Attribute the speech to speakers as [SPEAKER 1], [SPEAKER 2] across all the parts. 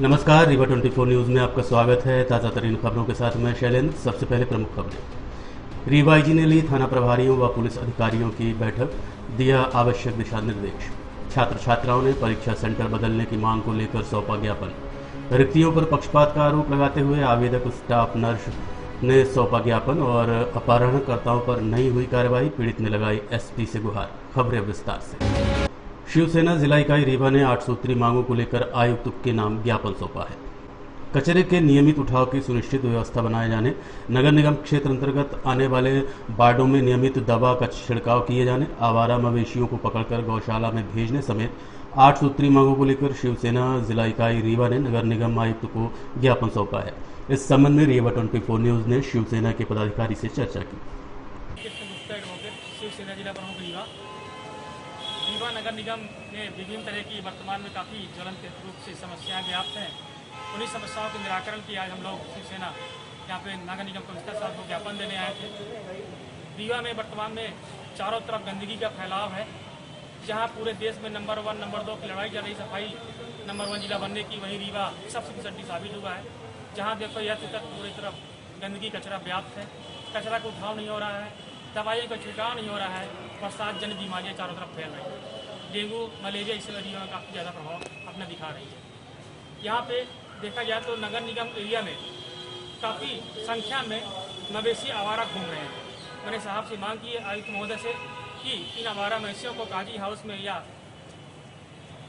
[SPEAKER 1] नमस्कार, रीवा 24 न्यूज़ में आपका स्वागत है। ताज़ा तरीन खबरों के साथ मैं शैलेंद्र। सबसे पहले प्रमुख खबरें। रीवा आईजी ने ली थाना प्रभारियों व पुलिस अधिकारियों की बैठक, दिया आवश्यक दिशा निर्देश। छात्र छात्राओं ने परीक्षा सेंटर बदलने की मांग को लेकर सौंपा ज्ञापन। रिक्तियों पर पक्षपात का आरोप लगाते हुए आवेदक स्टाफ नर्स ने सौंपा ज्ञापन और अपहरणकर्ताओं पर नहीं हुई कार्रवाई, पीड़ित ने लगाई एसपी से गुहार। खबरें विस्तार से। शिवसेना जिला इकाई रीवा ने 8 सूत्री मांगों को लेकर आयुक्त के नाम ज्ञापन सौंपा है। कचरे के नियमित उठाव की सुनिश्चित व्यवस्था बनाए जाने, नगर निगम क्षेत्र अंतर्गत आने वाले वार्डों में नियमित दवा का छिड़काव किए जाने, आवारा मवेशियों को पकड़कर गौशाला में भेजने समेत 8 सूत्री मांगों को लेकर शिवसेना जिला इकाई रीवा ने नगर निगम आयुक्त को ज्ञापन सौंपा है। इस संबंध में रीवा 24 न्यूज ने शिवसेना के पदाधिकारी से चर्चा की।
[SPEAKER 2] शिवसेना जिला प्रमुख रीवा नगर निगम में विभिन्न तरह की वर्तमान में काफ़ी ज्वलंत रूप से समस्याएं व्याप्त हैं। उन्हीं समस्याओं के निराकरण की आज हम लोग शिवसेना यहाँ पे नगर निगम कमिश्नर साहब को ज्ञापन देने आए थे। रीवा में वर्तमान में चारों तरफ गंदगी का फैलाव है, जहाँ पूरे देश में नंबर 1 नंबर 2 की लड़ाई चल रही, सफाई नंबर 1 जिला बनने की, वहीं रीवा सबसे पिछड़ी साबित हुआ है। जहाँ देखो यह तक पूरी तरफ गंदगी कचरा व्याप्त है, कचरा का उठाव नहीं हो रहा है, दवाइयों का छिड़काव नहीं हो रहा है, बरसात जन बीमारियाँ चारों तरफ फैल रही हैं। डेंगू, मलेरिया इससे रीवा में काफ़ी ज़्यादा प्रभाव अपना दिखा रही है। यहाँ पे देखा जाए तो नगर निगम एरिया में काफ़ी संख्या में मवेशी आवारा घूम रहे हैं। मैंने साहब से मांग की है आयुक्त महोदय से कि इन आवारा मवेशियों को काजी हाउस में या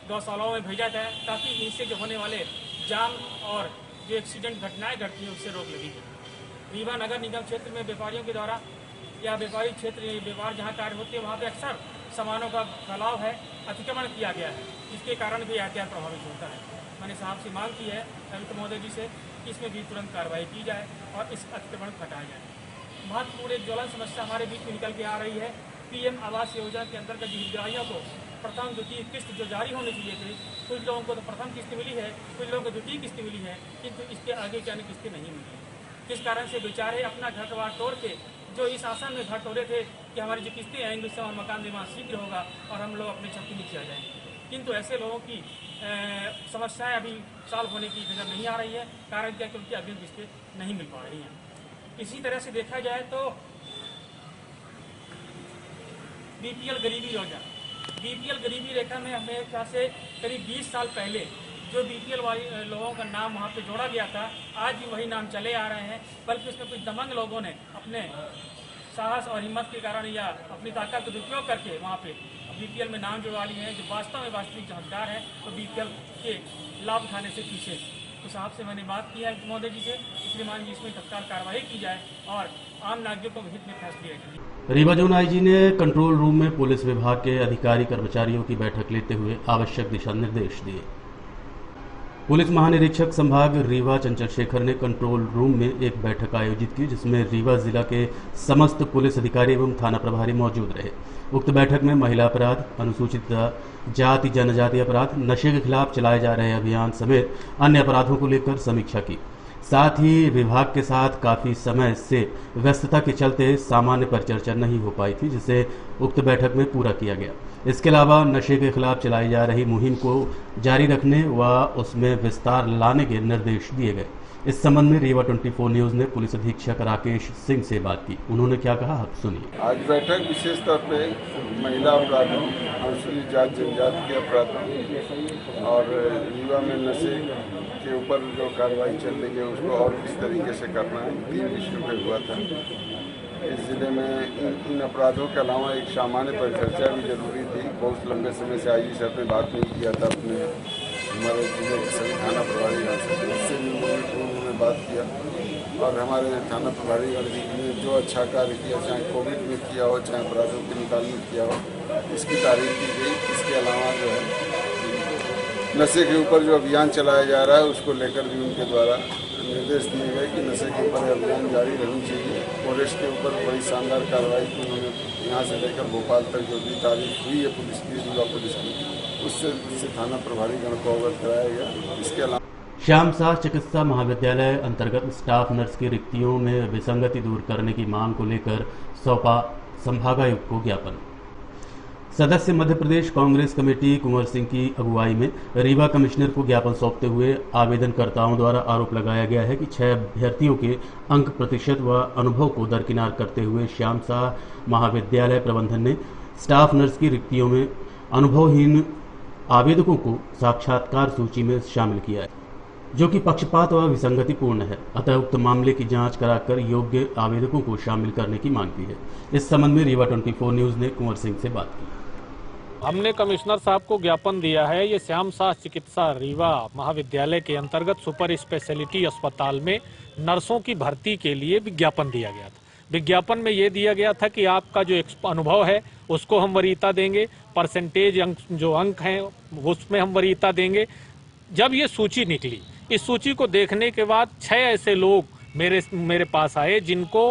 [SPEAKER 2] गौशालाओं में भेजा जाए, ताकि इनसे जो होने वाले जाम और जो एक्सीडेंट घटनाएँ घटती हैं उससे रोक लगी जाए। रीवा नगर निगम क्षेत्र में व्यापारियों के द्वारा या व्यापारी क्षेत्र व्यापार जहाँ कार्य होते हैं वहाँ पे अक्सर सामानों का फैलाव है, अतिक्रमण किया गया है, जिसके कारण भी यातायात प्रभावित होता है। मैंने साहब से मांग की है आयुक्त महोदय जी से कि इसमें भी तुरंत कार्रवाई की जाए और इस अतिक्रमण को हटाया जाए। महत्वपूर्ण एक ज्वलन समस्या हमारे बीच में निकल के आ रही है। पीएम आवास योजना के अंतर्गत जो हितग्राहियों को प्रथम द्वितीय किस्त जो जारी होनी चाहिए थे, कुछ लोगों को तो प्रथम किस्त मिली है, कुछ लोगों को द्वितीय किस्त मिली है, किंतु इसके आगे की अन्य किस्तें नहीं मिली, जिस कारण से बेचारे अपना घर बार तोड़ के जो इस आशा में घर तोड़े थे कि हमारी जो किस्तें आएंगी उससे हमारा मकान निर्माण शीघ्र होगा और हम लोग अपने छत के नीचे आ जाएंगे, किंतु ऐसे लोगों की समस्याएं अभी सॉल्व होने की नज़र नहीं आ रही है। कारण क्या, क्योंकि अग्रिम किस्तें नहीं मिल पा रही हैं। इसी तरह से देखा जाए तो बीपीएल गरीबी योजना, बीपीएल गरीबी रेखा में हमें ख्याल से करीब 20 साल पहले जो बीपीएल वाले लोगों का नाम वहाँ पे जोड़ा गया था, आज भी वही नाम चले आ रहे हैं। बल्कि उसमें कुछ दबंग लोगों ने अपने साहस और हिम्मत के कारण या अपनी ताकत का दुरुपयोग करके वहाँ पे बीपीएल में नाम जुड़वा लिए हैं, जो वास्तव में वास्तविक जो हकदार है तो बीपीएल के लाभ उठाने से पीछे। तो साहब से मैंने बात की है महोदय जी से, इसलिए मान जी इसमें तत्काल कार्रवाई की जाए और आम नागरिकों के हित में फैसले लिया जाए।
[SPEAKER 1] रीवा जोन आईजी ने कंट्रोल रूम में पुलिस विभाग के अधिकारी कर्मचारियों की बैठक लेते हुए आवश्यक दिशा निर्देश दिए। पुलिस महानिरीक्षक संभाग रीवा चंचलशेखर ने कंट्रोल रूम में एक बैठक आयोजित की, जिसमें रीवा जिला के समस्त पुलिस अधिकारी एवं थाना प्रभारी मौजूद रहे। उक्त बैठक में महिला अपराध, अनुसूचित जाति जनजाति अपराध, नशे के खिलाफ चलाए जा रहे अभियान समेत अन्य अपराधों को लेकर समीक्षा की। साथ ही विभाग के साथ काफ़ी समय से व्यस्तता के चलते सामान्य परिचर्चा नहीं हो पाई थी, जिसे उक्त बैठक में पूरा किया गया। इसके अलावा नशे के खिलाफ चलाई जा रही मुहिम को जारी रखने व उसमें विस्तार लाने के निर्देश दिए गए। इस संबंध में रीवा 24 न्यूज़ ने पुलिस अधीक्षक राकेश सिंह से बात की। उन्होंने क्या कहा, आप सुनिए।
[SPEAKER 3] आज बैठक विशेष तौर पे महिला अपराधों, अनुसूचित जाति जनजाति के अपराधों और रीवा में नशे के ऊपर जो कार्रवाई चल रही है उसको और किस तरीके से करना है, 3 विषयों पर हुआ था। इस जिले में इन अपराधों के अलावा एक सामान्य परिचर्चा भी जरूरी थी। बहुत लंबे समय से आईजी साहब ने बात नहीं किया था अपने हमारे जिले के सभी थाना प्रभारी से उन्होंने बात किया और हमारे थाना प्रभारी ने जो अच्छा कार्य किया, चाहे कोविड में किया हो, चाहे अपराधों के निकाल में किया हो, इसकी तारीफ की गई। इसके अलावा जो है नशे के ऊपर जो अभियान चलाया जा रहा है उसको लेकर भी उनके द्वारा निर्देश दिए गए कि नशे के ऊपर अभियान जारी रहनी चाहिए। फॉरेस्ट के ऊपर बड़ी शानदार कार्रवाई की उन्होंने यहाँ से लेकर भोपाल तक जो भी तारीफ हुई है पुलिस की, रीवा पुलिस की, उससे थाना प्रभारी गण को अवगत कराया गया। इसके अलावा
[SPEAKER 1] श्याम शाह चिकित्सा महाविद्यालय अंतर्गत स्टाफ नर्स की रिक्तियों में विसंगति दूर करने की मांग को लेकर सौंपा संभागायुक्त को ज्ञापन। सदस्य मध्य प्रदेश कांग्रेस कमेटी कुंवर सिंह की अगुवाई में रीवा कमिश्नर को ज्ञापन सौंपते हुए आवेदनकर्ताओं द्वारा आरोप लगाया गया है कि 6 अभ्यर्थियों के अंक प्रतिशत व अनुभव को दरकिनार करते हुए श्याम शाह महाविद्यालय प्रबंधन ने स्टाफ नर्स की रिक्तियों में अनुभवहीन आवेदकों को साक्षात्कार सूची में शामिल किया है, जो कि पक्षपात व विसंगतिपूर्ण है। अतः उक्त मामले की जांच कराकर योग्य आवेदकों को शामिल करने की मांग की है। इस संबंध में रीवा 24 न्यूज ने कुंवर सिंह से बात की।
[SPEAKER 4] हमने कमिश्नर साहब को ज्ञापन दिया है। ये श्याम शाह चिकित्सा रीवा महाविद्यालय के अंतर्गत सुपर स्पेशलिटी अस्पताल में नर्सों की भर्ती के लिए विज्ञापन दिया गया था। विज्ञापन में ये दिया गया था कि आपका जो अनुभव है उसको हम वरीयता देंगे, परसेंटेज अंक जो अंक हैं उसमें हम वरीयता देंगे। जब ये सूची निकली, इस सूची को देखने के बाद 6 ऐसे लोग मेरे पास आए जिनको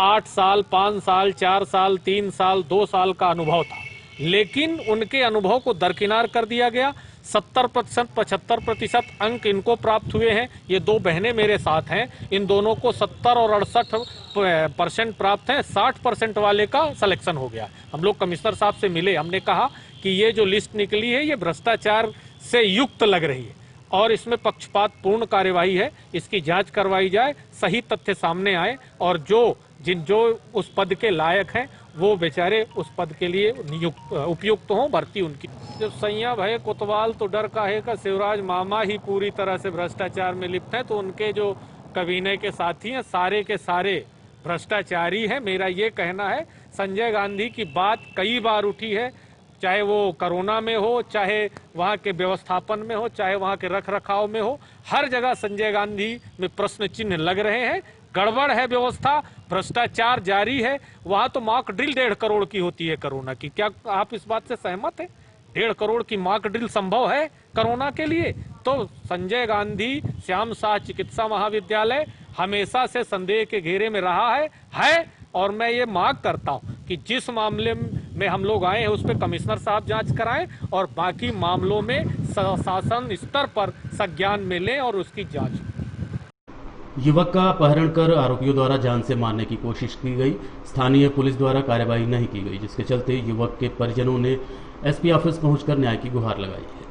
[SPEAKER 4] 8 साल, 5 साल, 4 साल, 3 साल, 2 साल का अनुभव था, लेकिन उनके अनुभव को दरकिनार कर दिया गया। 70%, 75% अंक इनको प्राप्त हुए हैं। ये 2 बहनें मेरे साथ हैं, इन दोनों को 70 और 68% प्राप्त है। 60% वाले का सिलेक्शन हो गया। हम लोग कमिश्नर साहब से मिले, हमने कहा कि ये जो लिस्ट निकली है ये भ्रष्टाचार से युक्त लग रही है और इसमें पक्षपात पूर्ण कार्यवाही है। इसकी जांच करवाई जाए, सही तथ्य सामने आए और जो उस पद के लायक हैं वो बेचारे उस पद के लिए उपयुक्त हों, भर्ती उनकी। जब सैया भय कोतवाल तो डर काहे का, शिवराज मामा ही पूरी तरह से भ्रष्टाचार में लिप्त हैं, तो उनके जो कबीने के साथी हैं सारे के सारे भ्रष्टाचारी हैं। मेरा ये कहना है, संजय गांधी की बात कई बार उठी है, चाहे वो कोरोना में हो, चाहे वहाँ के व्यवस्थापन में हो, चाहे वहाँ के रख रखाव में हो, हर जगह संजय गांधी में प्रश्न चिन्ह लग रहे हैं। गड़बड़ है व्यवस्था, भ्रष्टाचार जारी है। वहाँ तो मॉक ड्रिल 1.5 करोड़ की होती है कोरोना की। क्या आप इस बात से सहमत हैं? 1.5 करोड़ की मॉक ड्रिल संभव है कोरोना के लिए? तो संजय गांधी श्याम शाह चिकित्सा महाविद्यालय हमेशा से संदेह के घेरे में रहा है और मैं ये मांग करता हूं कि जिस मामले में हम लोग आए हैं उस पर कमिश्नर साहब जांच कराएं और बाकी मामलों में शासन स्तर पर संज्ञान में लें और उसकी जांच।
[SPEAKER 1] युवक का अपहरण कर आरोपियों द्वारा जान से मारने की कोशिश की गई। स्थानीय पुलिस द्वारा कार्यवाही नहीं की गई, जिसके चलते युवक के परिजनों ने एसपी ऑफिस पहुंचकर न्याय की गुहार लगाई है।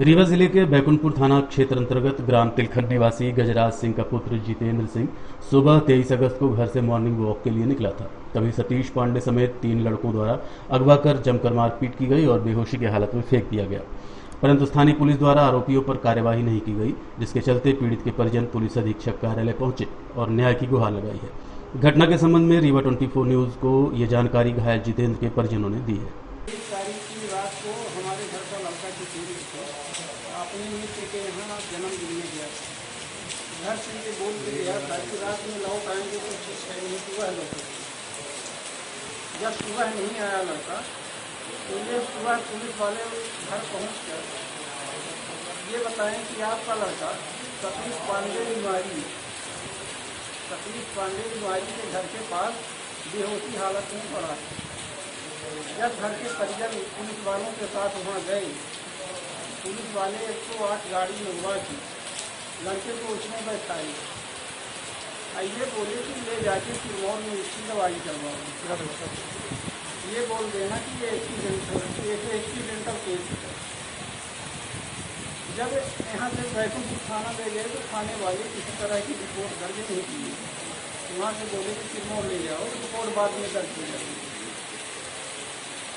[SPEAKER 1] रीवा जिले के बैकुंठपुर थाना क्षेत्र अंतर्गत ग्राम तिलखन निवासी गजराज सिंह का पुत्र जितेंद्र सिंह सुबह 23 अगस्त को घर से मॉर्निंग वॉक के लिए निकला था। तभी सतीश पांडे समेत 3 लड़कों द्वारा अगवा कर जमकर मारपीट की गई और बेहोशी की हालत में फेंक दिया गया, परंतु स्थानीय पुलिस द्वारा आरोपियों पर कार्यवाही नहीं की गई, जिसके चलते पीड़ित के परिजन पुलिस अधीक्षक कार्यालय पहुंचे और न्याय की गुहार लगाई है। घटना के संबंध में रीवा 24 न्यूज को यह जानकारी घायल जितेंद्र के परिजनों ने दी है।
[SPEAKER 5] तारीख की रात को हमारे घर का लड़का जितेंद्र को अपने मित्र के यहाँ जन्मदिन में गया था। घर से ये बोल के गया था कि रात में लौट आएंगे तो ठीक है, नहीं सुबह लौटे। जब सुबह नहीं आया लड़का तो ये सुबह पुलिस वाले घर पहुँच कर ये बताएं कि आपका लड़का सतीश पांडे निवारी के घर के पास बेहोशी हालत में पड़ा है। जब घर के परिजन पुलिस वालों के साथ वहाँ गए, पुलिस वाले 108 गाड़ी मंगवा की लड़के को उसमें बैठाए, आइए बोले कि ले जाके सिरमौर में इसकी दवाई करवाओ। ये बोल देना कि ये एक्सीडेंटल केस है। जब यहाँ से बैकुंठपुर थाना ले गए तो थाने वाले किसी तरह की रिपोर्ट दर्ज नहीं की। वहाँ से बोले कि सिरमौर ले जाओ, रिपोर्ट बाद में दर्ज हो जाएगी।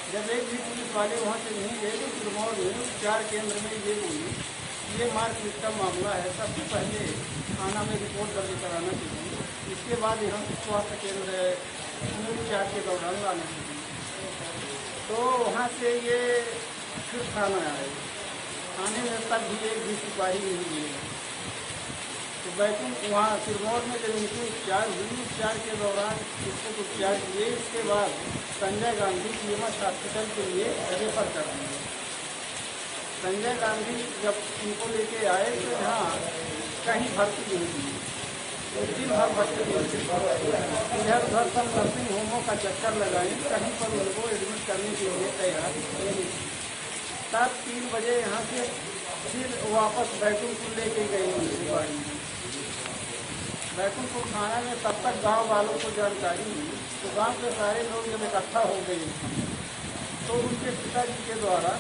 [SPEAKER 5] जब एक भी पुलिस वाले वहाँ से नहीं गए तो सिरमौर में उपचार केंद्र में ये बोली ये मारपीट का मामला है, सबसे पहले थाना में रिपोर्ट दर्ज कराना चाहिए, इसके बाद यहाँ स्वास्थ्य केंद्र उपचार के दौरान लाना चाहिए। तो वहाँ से ये फिर थाना आए, थाने में तब भी एक भी सिपाही नहीं मिले। तो बैकुंठ वहाँ सिरमौर में जब इनकी उपचार हुई, उपचार के दौरान इसको उपचार किए, इसके बाद संजय गांधी पीएमएस हॉस्पिटल के लिए रेफर कर दिए। संजय गांधी जब इनको लेके आए तो यहाँ कहीं भर्ती नहीं की, दिन भर भर्ती इधर उधर सब नर्सिंग होमों का चक्कर लगाए, कहीं पर उनको एडमिट करने के लिए तैयार नहीं। तब 3 बजे यहाँ से फिर वापस बैकुंठपुर लेके गई उनकी गाड़ी। बैकुंठपुर थाना में तब तक गांव वालों को जानकारी हुई तो गांव के सारे लोग जब इकट्ठा हो गए तो उनके पिताजी के द्वारा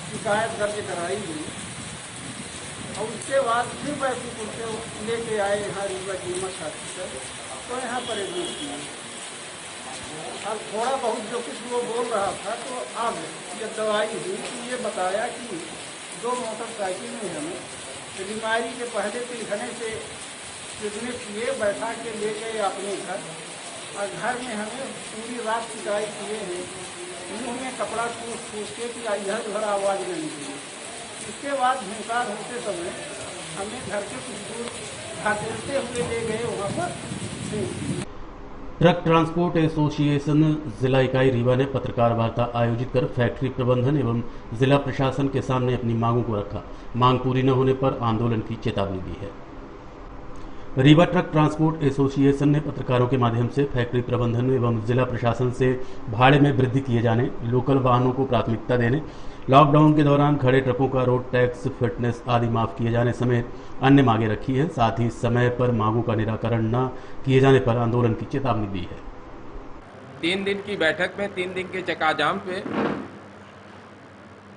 [SPEAKER 5] शिकायत दर्ज कराई गई और उसके बाद फिर बैतूल से लेके आए यहाँ रीवा कीमत हॉस्पिटल, तो यहाँ पर एडमिट किए। अब थोड़ा बहुत जो कुछ वो बोल रहा था, तो अब जब दवाई हुई तो ये बताया कि 2 मोटरसाइकिल में हमें बीमारी के पहले तिलखने से किडनैप किए, बैठा के ले गए अपने घर, और घर में हमें पूरी रात शिकायत किए हैं, मुँह में कपड़ा ठूस के कि इधर उधर आवाज़ नहीं दी। इसके बाद हिंकार होते समय हमें घर के कुछ दूर घाटेलते हुए ले गए वहाँ पर।
[SPEAKER 1] ट्रक ट्रांसपोर्ट एसोसिएशन जिला इकाई रीवा ने पत्रकार वार्ता आयोजित कर फैक्ट्री प्रबंधन एवं जिला प्रशासन के सामने अपनी मांगों को रखा। मांग पूरी न होने पर आंदोलन की चेतावनी दी है। रीवा ट्रक ट्रांसपोर्ट एसोसिएशन ने पत्रकारों के माध्यम से फैक्ट्री प्रबंधन एवं जिला प्रशासन से भाड़े में वृद्धि किए जाने, लोकल वाहनों को प्राथमिकता देने, लॉकडाउन के दौरान खड़े ट्रकों का रोड टैक्स, फिटनेस आदि माफ किए जाने समेत अन्य मांगें रखी है। साथ ही समय पर मांगों का निराकरण न किए जाने पर आंदोलन की चेतावनी दी है।
[SPEAKER 6] 3 दिन की बैठक में 3 दिन के चक्काजाम पे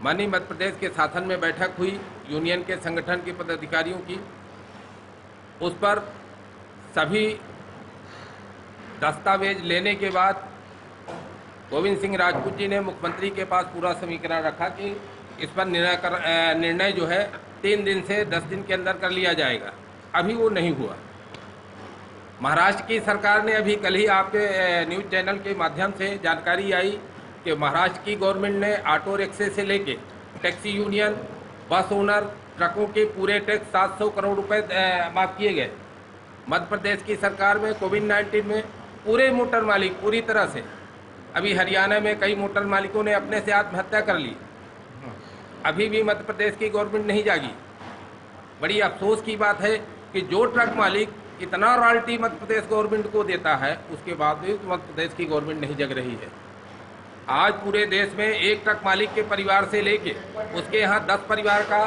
[SPEAKER 6] माननीय मध्य प्रदेश के शासन में बैठक हुई यूनियन के संगठन के पदाधिकारियों की। उस पर सभी दस्तावेज लेने के बाद गोविंद सिंह राजपूत जी ने मुख्यमंत्री के पास पूरा समीकरण रखा कि इस पर निर्णय जो है 3 दिन से 10 दिन के अंदर कर लिया जाएगा। अभी वो नहीं हुआ। महाराष्ट्र की सरकार ने अभी कल ही आपके न्यूज़ चैनल के माध्यम से जानकारी आई कि महाराष्ट्र की गवर्नमेंट ने ऑटो रिक्शे से लेके टैक्सी यूनियन, बस ओनर, ट्रकों के पूरे टैक्स 700 करोड़ रुपए माफ किए गए। मध्य प्रदेश की सरकार में कोविड-19 में पूरे मोटर मालिक पूरी तरह से, अभी हरियाणा में कई मोटर मालिकों ने अपने से आत्महत्या कर ली। अभी भी मध्य प्रदेश की गवर्नमेंट नहीं जागी। बड़ी अफसोस की बात है कि जो ट्रक मालिक इतना रॉयल्टी मध्य प्रदेश गवर्नमेंट को देता है, उसके बावजूद मध्य प्रदेश की गवर्नमेंट नहीं जग रही है। आज पूरे देश में एक ट्रक मालिक के परिवार से लेके उसके यहाँ 10 परिवार का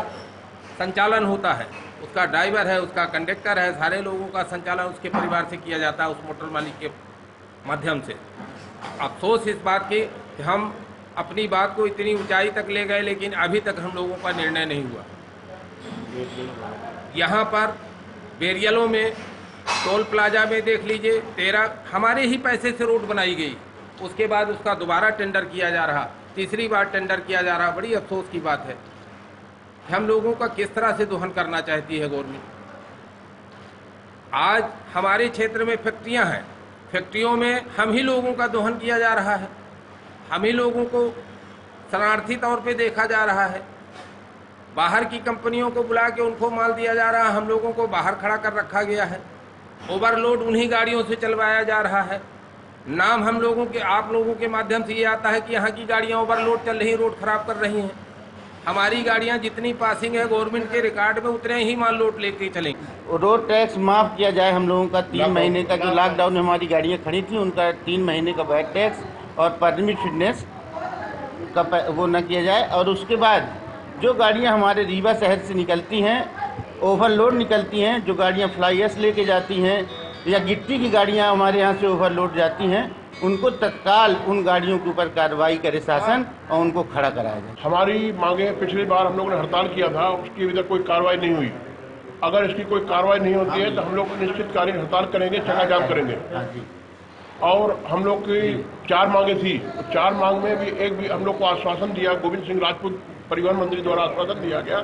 [SPEAKER 6] संचालन होता है। उसका ड्राइवर है, उसका कंडक्टर है, सारे लोगों का संचालन उसके परिवार से किया जाता है, उस मोटर मालिक के माध्यम से। अफसोस इस बात की कि हम अपनी बात को इतनी ऊंचाई तक ले गए, लेकिन अभी तक हम लोगों का निर्णय नहीं हुआ। यहाँ पर बेरियलों में, टोल प्लाजा में देख लीजिए, 13 हमारे ही पैसे से रोड बनाई गई, उसके बाद उसका दोबारा टेंडर किया जा रहा, तीसरी बार टेंडर किया जा रहा। बड़ी अफसोस की बात है कि हम लोगों का किस तरह से दोहन करना चाहती है गवर्नमेंट। आज हमारे क्षेत्र में फैक्ट्रियां हैं, फैक्ट्रियों में हम ही लोगों का दोहन किया जा रहा है, हम ही लोगों को शरणार्थी तौर पे देखा जा रहा है। बाहर की कंपनियों को बुला के उनको माल दिया जा रहा है, हम लोगों को बाहर खड़ा कर रखा गया है। ओवरलोड उन्हीं गाड़ियों से चलवाया जा रहा है। नाम हम लोगों के, आप लोगों के माध्यम से ये आता है कि यहाँ की गाड़ियाँ ओवरलोड चल रही, रोड खराब कर रही हैं। हमारी गाड़ियाँ जितनी पासिंग है गवर्नमेंट के रिकॉर्ड में, उतने ही माल लोड लेके चलेंगी।
[SPEAKER 7] रोड टैक्स माफ किया जाए हम लोगों का 3 महीने का, जो लॉकडाउन में हमारी गाड़ियाँ खड़ी थी उनका 3 महीने का वैट टैक्स और परमिट फिटनेस का वो न किया जाए। और उसके बाद जो गाड़ियाँ हमारे रीवा शहर से निकलती हैं, ओवरलोड निकलती हैं, जो गाड़ियाँ फ्लाई एश लेके जाती हैं या गिट्टी की गाड़ियाँ हमारे यहाँ से ओवरलोड जाती हैं, उनको तत्काल उन गाड़ियों के ऊपर कार्रवाई करे शासन और उनको खड़ा कराया जाए।
[SPEAKER 8] हमारी मांगे पिछली बार हम लोगों ने हड़ताल किया था, उसकी अभी तक कोई कार्रवाई नहीं हुई। अगर इसकी कोई कार्रवाई नहीं होती है तो हम लोग निश्चितकालीन हड़ताल करेंगे, चक्काजाम करेंगे। और हम लोग की 4 मांगे थी, 4 मांग में भी एक भी हम लोग को आश्वासन दिया, गोविंद सिंह राजपूत परिवहन मंत्री द्वारा आश्वासन दिया गया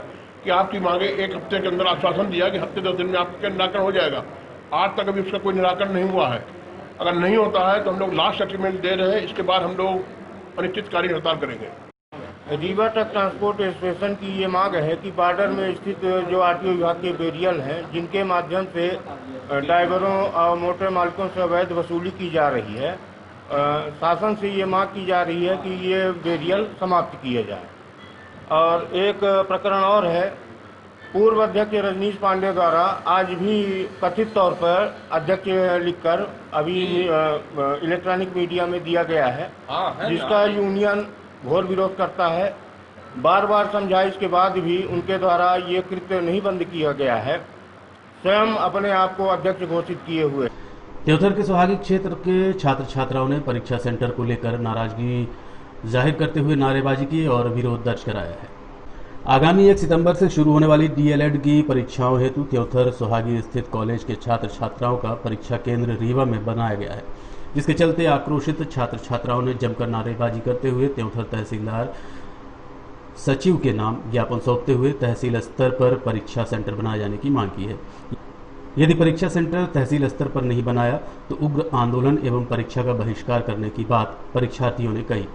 [SPEAKER 8] कि आपकी मांगे 1 हफ्ते के अंदर, आश्वासन दिया कि हफ्ते 10 दिन में आपका निराकरण हो जाएगा। आज तक अभी उसका कोई निराकरण नहीं हुआ है। अगर नहीं होता है तो हम लोग लास्ट सेटलमेंट दे रहे हैं, इसके बाद हम लोग अनिश्चितकालीन हड़ताल करेंगे।
[SPEAKER 9] रीवा ट्रक ट्रांसपोर्ट एसोसिएशन की ये मांग है कि बॉर्डर में स्थित जो आरटीओ विभाग के बेरियल हैं, जिनके माध्यम से ड्राइवरों और मोटर मालिकों से अवैध वसूली की जा रही है, शासन से ये मांग की जा रही है कि ये बेरियल समाप्त किए जाए। और एक प्रकरण और है, पूर्व अध्यक्ष रजनीश पांडे द्वारा आज भी कथित तौर पर अध्यक्ष लिखकर अभी इलेक्ट्रॉनिक मीडिया में दिया गया है, जिसका यूनियन घोर विरोध करता है। बार बार समझाइश के बाद भी उनके द्वारा ये कृत्य नहीं बंद किया गया है। स्वयं अपने आप को अध्यक्ष घोषित किए हुए।
[SPEAKER 1] त्योथर के सुहागी क्षेत्र के छात्र छात्राओं ने परीक्षा सेंटर को लेकर नाराजगी जाहिर करते हुए नारेबाजी की और विरोध दर्ज कराया है। आगामी 1 सितंबर से शुरू होने वाली डीएलएड की परीक्षाओं हेतु त्योंथर सोहागी स्थित कॉलेज के छात्र छात्राओं का परीक्षा केंद्र रीवा में बनाया गया है, जिसके चलते आक्रोशित छात्र छात्राओं ने जमकर नारेबाजी करते हुए त्योंथर तहसीलदार सचिव के नाम ज्ञापन सौंपते हुए तहसील स्तर पर परीक्षा सेंटर बनाए जाने की मांग की है। यदि परीक्षा सेंटर तहसील स्तर पर नहीं बनाया तो उग्र आंदोलन एवं परीक्षा का बहिष्कार करने की बात परीक्षार्थियों ने कही।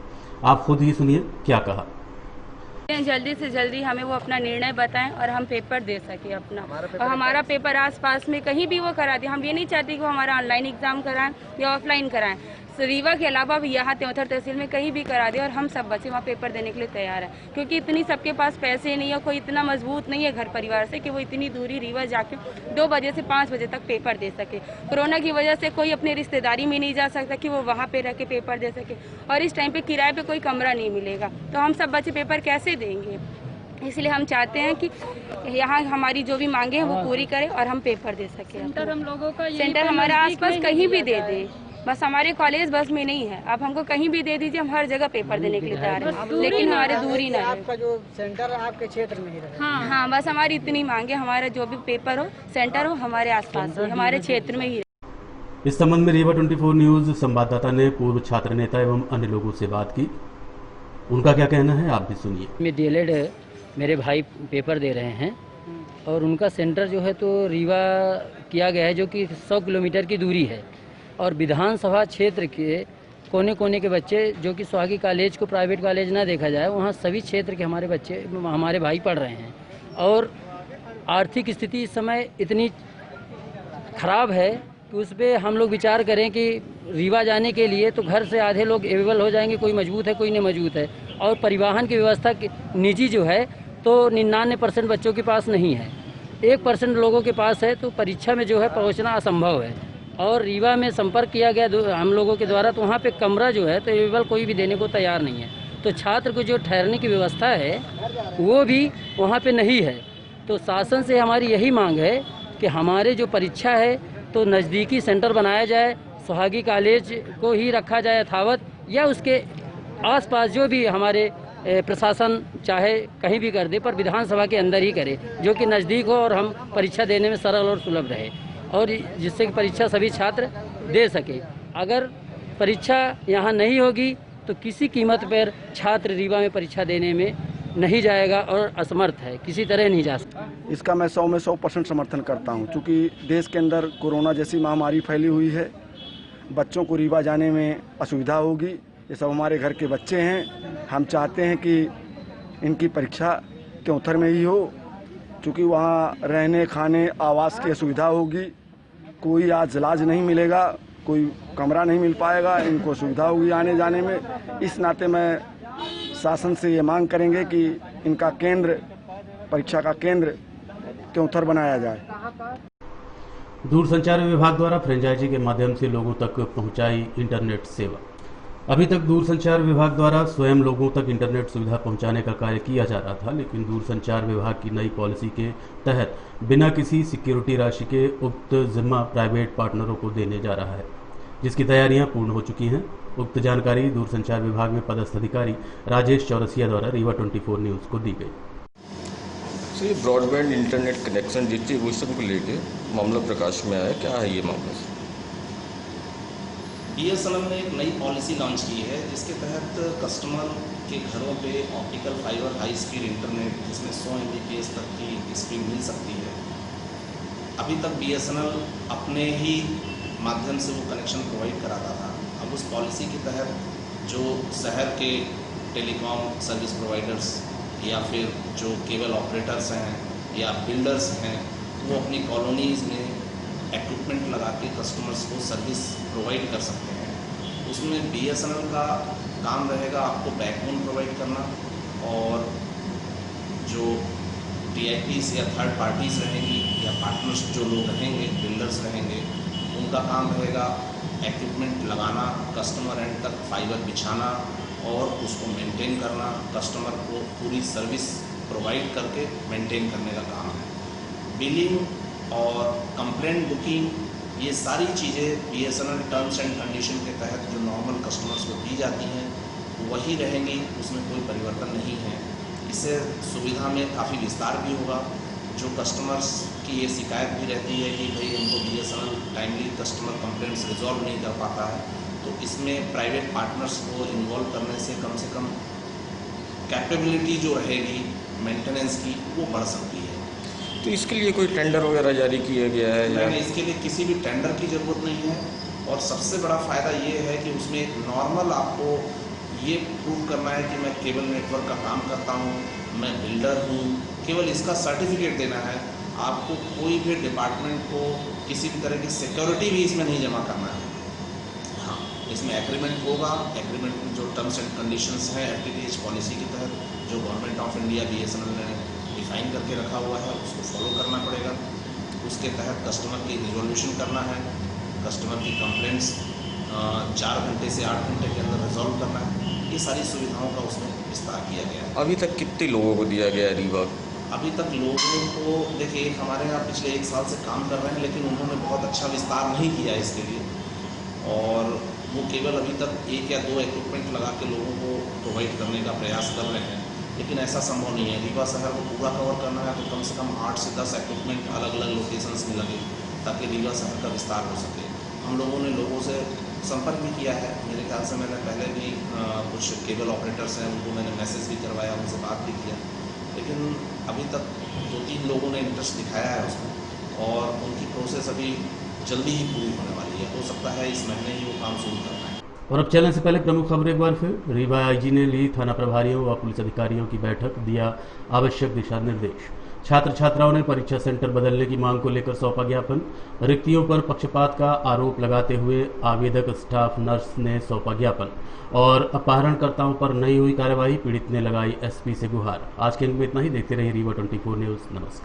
[SPEAKER 1] आप खुद ही सुनिए क्या कहा।
[SPEAKER 10] जल्दी से जल्दी हमें वो अपना निर्णय बताएं और हम पेपर दे सके अपना, और हमारा पेपर आसपास में कहीं भी वो करा दे। हम ये नहीं चाहते कि वो हमारा ऑनलाइन एग्जाम कराएं या ऑफलाइन कराएं, रीवा के अलावा भी यहाँ त्योंथर तहसील में कहीं भी करा दे, और हम सब बच्चे वहाँ पेपर देने के लिए तैयार हैं, क्योंकि इतनी सबके पास पैसे नहीं है, कोई इतना मजबूत नहीं है घर परिवार से कि वो इतनी दूरी रीवा जाके 2 बजे से 5 बजे तक पेपर दे सके। कोरोना की वजह से कोई अपनी रिश्तेदारी में नहीं जा सकता कि वो वहाँ पे रह के पेपर दे सके, और इस टाइम पे किराए पे कोई कमरा नहीं मिलेगा, तो हम सब बच्चे पेपर कैसे देंगे। इसलिए हम चाहते हैं कि यहाँ हमारी जो भी मांगे हैं वो पूरी करें और हम पेपर दे सकें।
[SPEAKER 11] सेंटर हम लोगों का
[SPEAKER 10] सेंटर हमारे आसपास कहीं भी दे दें, बस हमारे कॉलेज बस में नहीं है, आप हमको कहीं भी दे दीजिए, हम हर जगह पेपर देने के लिए तैयार हैं, लेकिन हमारे दूरी ना है।
[SPEAKER 11] आपका जो सेंटर आपके क्षेत्र में ही रहे।
[SPEAKER 10] हाँ, बस हमारी इतनी मांगे, हमारा जो भी पेपर हो सेंटर हो हमारे आसपास हो, हमारे क्षेत्र में ही रहे।
[SPEAKER 1] इस संबंध में रीवा 24 न्यूज संवाददाता ने पूर्व छात्र नेता एवं अन्य लोगों से बात की। उनका क्या कहना है आप भी सुनिए।
[SPEAKER 12] मैं डीएलएड मेरे भाई पेपर दे रहे हैं और उनका सेंटर जो है तो रीवा किया गया है, जो कि 100 किलोमीटर की दूरी है, और विधानसभा क्षेत्र के कोने कोने के बच्चे, जो कि सोहागी कॉलेज को प्राइवेट कॉलेज ना देखा जाए, वहाँ सभी क्षेत्र के हमारे बच्चे, हमारे भाई पढ़ रहे हैं, और आर्थिक स्थिति इस समय इतनी खराब है कि उस पर हम लोग विचार करें कि रीवा जाने के लिए तो घर से आधे लोग अवेलेबल हो जाएंगे, कोई मजबूत है कोई नहीं मजबूत है, और परिवहन की व्यवस्था निजी जो है तो 99% बच्चों के पास नहीं है, 1% लोगों के पास है, तो परीक्षा में जो है पहुंचना असंभव है। और रीवा में संपर्क किया गया हम लोगों के द्वारा, तो वहाँ पे कमरा जो है तो अवेलेबल कोई भी देने को तैयार नहीं है, तो छात्र को जो ठहरने की व्यवस्था है वो भी वहाँ पे नहीं है। तो शासन से हमारी यही मांग है कि हमारे जो परीक्षा है तो नज़दीकी सेंटर बनाया जाए, सोहागी कॉलेज को ही रखा जाए यथावत, या उसके आसपास जो भी हमारे प्रशासन चाहे कहीं भी कर दे, पर विधानसभा के अंदर ही करे, जो कि नज़दीक हो और हम परीक्षा देने में सरल और सुलभ रहे, और जिससे कि परीक्षा सभी छात्र दे सके। अगर परीक्षा यहाँ नहीं होगी तो किसी कीमत पर छात्र रीवा में परीक्षा देने में नहीं जाएगा और असमर्थ है, किसी तरह नहीं जा सकता।
[SPEAKER 13] इसका मैं 100 में 100% समर्थन करता हूँ, क्योंकि देश के अंदर कोरोना जैसी महामारी फैली हुई है, बच्चों को रीवा जाने में असुविधा होगी। ये सब हमारे घर के बच्चे हैं, हम चाहते हैं कि इनकी परीक्षा त्योंथर में ही हो, क्योंकि वहाँ रहने खाने आवास की असुविधा होगी, कोई आज इलाज नहीं मिलेगा, कोई कमरा नहीं मिल पाएगा, इनको सुविधा होगी आने जाने में। इस नाते मैं शासन से ये मांग करेंगे कि इनका केंद्र, परीक्षा का केंद्र त्योंथर बनाया जाए।
[SPEAKER 1] दूरसंचार विभाग द्वारा फ्रेंचाइजी के माध्यम से लोगों तक पहुंचाई इंटरनेट सेवा। अभी तक दूरसंचार विभाग द्वारा स्वयं लोगों तक इंटरनेट सुविधा पहुंचाने का कार्य किया जा रहा था, लेकिन दूरसंचार विभाग की नई पॉलिसी के तहत बिना किसी सिक्योरिटी राशि के उक्त जिम्मा प्राइवेट पार्टनरों को देने जा रहा है, जिसकी तैयारियां पूर्ण हो चुकी हैं। उक्त जानकारी दूरसंचार विभाग में पदस्थ अधिकारी राजेश चौरसिया द्वारा रीवा 24 न्यूज़ को दी गई।
[SPEAKER 14] ब्रॉडबैंड इंटरनेट कनेक्शन डिस्ट्रीब्यूशन को लेकर मामला प्रकाश में आया, क्या है ये मामला?
[SPEAKER 15] BSNL ने एक नई पॉलिसी लॉन्च की है, जिसके तहत कस्टमर के घरों पे optical fibre high speed internet जिसमें 100 Mbps तक की स्पीड मिल सकती है। अभी तक BSNL अपने ही माध्यम से वो कनेक्शन प्रोवाइड कराता था। अब उस पॉलिसी के तहत जो शहर के टेलीकॉम सर्विस प्रोवाइडर्स या फिर जो केबल ऑपरेटर्स हैं या बिल्डर्स हैं, वो अपनी कॉलोनीज़ में इक्विपमेंट लगा के कस्टमर्स को सर्विस प्रोवाइड कर सकते हैं। उसमें BSNL का काम रहेगा आपको बैकबोन प्रोवाइड करना, और जो TIPs या थर्ड पार्टीज़ रहेंगी या पार्टनर्स जो लोग रहेंगे, बिल्डर्स रहेंगे, उनका काम रहेगा इक्विपमेंट लगाना, कस्टमर एंड तक फाइबर बिछाना और उसको मेंटेन करना, कस्टमर को पूरी सर्विस प्रोवाइड करके मेंटेन करने का काम है। बिलिंग और कंप्लेंट बुकिंग, ये सारी चीज़ें BSNL टर्म्स एंड कंडीशन के तहत जो नॉर्मल कस्टमर्स को दी जाती हैं वही रहेंगी, उसमें कोई परिवर्तन नहीं है। इससे सुविधा में काफ़ी विस्तार भी होगा। जो कस्टमर्स की ये शिकायत भी रहती है कि भाई उनको BSNL timely customer complaints resolve नहीं कर पाता है, तो इसमें प्राइवेट पार्टनर्स को इन्वॉल्व करने से कम कैपेबिलिटी जो रहेगी मेंटेनेंस की वो बढ़ सकती है।
[SPEAKER 14] तो इसके लिए कोई टेंडर वगैरह जारी किया गया है?
[SPEAKER 15] नहीं, इसके लिए किसी भी टेंडर की ज़रूरत नहीं है। और सबसे बड़ा फ़ायदा ये है कि उसमें एक नॉर्मल आपको ये प्रूव करना है कि मैं केबल नेटवर्क का काम करता हूँ, मैं बिल्डर हूँ, केवल इसका सर्टिफिकेट देना है। आपको कोई भी डिपार्टमेंट को किसी भी तरह की सिक्योरिटी भी इसमें नहीं जमा करना है। हाँ, इसमें एग्रीमेंट होगा। एग्रीमेंट में जो टर्म्स एंड कंडीशंस हैं FTTH पॉलिसी के तहत जो गवर्नमेंट ऑफ इंडिया BSNL ने डिफाइन करके रखा हुआ है उसको फॉलो करना पड़ेगा। उसके तहत कस्टमर की रिजोल्यूशन करना है, कस्टमर की कंप्लेंट्स 4 घंटे से 8 घंटे के अंदर रिजॉल्व करना है। ये सारी सुविधाओं का उसमें विस्तार किया गया है।
[SPEAKER 14] अभी तक कितने लोगों को दिया गया है रीवा?
[SPEAKER 15] अभी तक लोगों को देखिए, हमारे यहाँ पिछले 1 साल से काम कर रहे हैं, लेकिन उन्होंने बहुत अच्छा विस्तार नहीं किया इसके लिए, और वो केवल अभी तक 1 या 2 इक्विपमेंट लगा के लोगों को प्रोवाइड करने का प्रयास कर रहे हैं, लेकिन ऐसा संभव नहीं है। रीवा शहर को पूरा कवर करना है तो कम से कम 8 से 10 इक्विपमेंट अलग अलग लोकेशंस में लगे ताकि रीवा शहर का विस्तार हो सके। हम लोगों ने लोगों से संपर्क भी किया है। मेरे ख्याल से मैंने पहले भी कुछ केबल ऑपरेटर्स हैं उनको मैंने मैसेज भी करवाया, उनसे बात भी किया, लेकिन अभी तक 2-3 लोगों ने इंटरेस्ट दिखाया है उसमें, और उनकी प्रोसेस अभी जल्दी ही पूरी होने वाली है। हो सकता है इस महीने ही वो काम शुरू करना है।
[SPEAKER 1] और अब चलने से पहले प्रमुख खबर एक बार फिर। रीवा IG ने ली थाना प्रभारियों व पुलिस अधिकारियों की बैठक, दिया आवश्यक दिशा निर्देश। छात्र छात्राओं ने परीक्षा सेंटर बदलने की मांग को लेकर सौंपा ज्ञापन। रिक्तियों पर पक्षपात का आरोप लगाते हुए आवेदक स्टाफ नर्स ने सौंपा ज्ञापन। और अपहरणकर्ताओं पर नहीं हुई कार्रवाई, पीड़ित ने लगाई SP से गुहार। आज के अंक में इतना ही। देखते रहिए रीवा 24 न्यूज़। नमस्कार।